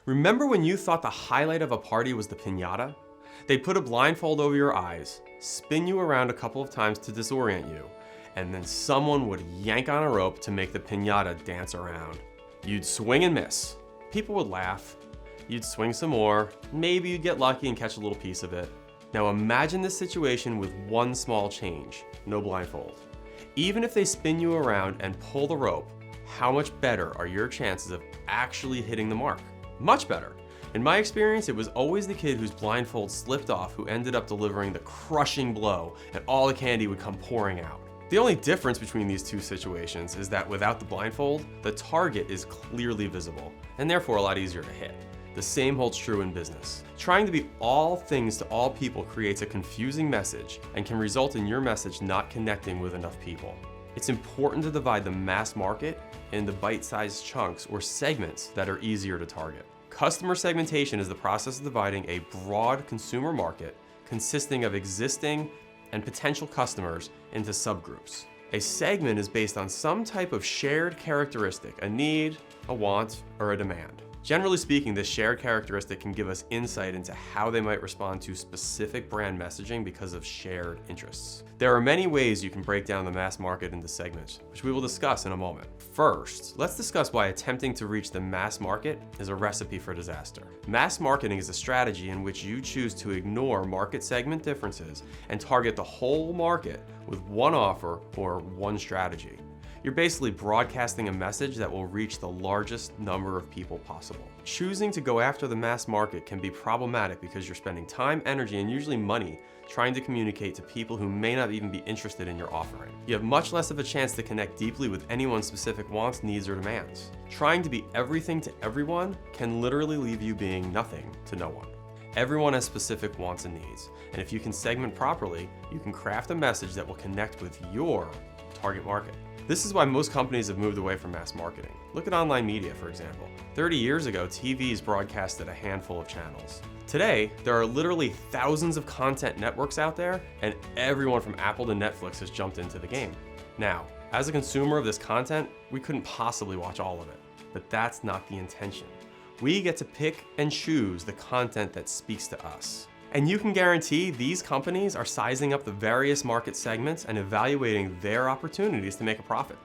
Remember when you thought the highlight of a party was the piñata? They'd put a blindfold over your eyes, spin you around a couple of times to disorient you, and then someone would yank on a rope to make the piñata dance around. You'd swing and miss. People would laugh. You'd swing some more. Maybe you'd get lucky and catch a little piece of it. Now imagine this situation with one small change, no blindfold. Even if they spin you around and pull the rope, how much better are your chances of actually hitting the mark? Much better. In my experience, it was always the kid whose blindfold slipped off who ended up delivering the crushing blow, and all the candy would come pouring out. The only difference between these two situations is that without the blindfold, the target is clearly visible, and therefore a lot easier to hit. The same holds true in business. Trying to be all things to all people creates a confusing message and can result in your message not connecting with enough people. It's important to divide the mass market into bite-sized chunks or segments that are easier to target. Customer segmentation is the process of dividing a broad consumer market consisting of existing and potential customers into subgroups. A segment is based on some type of shared characteristic, a need, a want, or a demand. Generally speaking, this shared characteristic can give us insight into how they might respond to specific brand messaging because of shared interests. There are many ways you can break down the mass market into segments, which we will discuss in a moment. First, let's discuss why attempting to reach the mass market is a recipe for disaster. Mass marketing is a strategy in which you choose to ignore market segment differences and target the whole market with one offer or one strategy. You're basically broadcasting a message that will reach the largest number of people possible. Choosing to go after the mass market can be problematic because you're spending time, energy, and usually money trying to communicate to people who may not even be interested in your offering. You have much less of a chance to connect deeply with anyone's specific wants, needs, or demands. Trying to be everything to everyone can literally leave you being nothing to no one. Everyone has specific wants and needs, and if you can segment properly, you can craft a message that will connect with your target market. This is why most companies have moved away from mass marketing. Look at online media, for example. 30 years ago, TVs broadcasted a handful of channels. Today, there are literally thousands of content networks out there, and everyone from Apple to Netflix has jumped into the game. Now, as a consumer of this content, we couldn't possibly watch all of it, but that's not the intention. We get to pick and choose the content that speaks to us. And you can guarantee these companies are sizing up the various market segments and evaluating their opportunities to make a profit.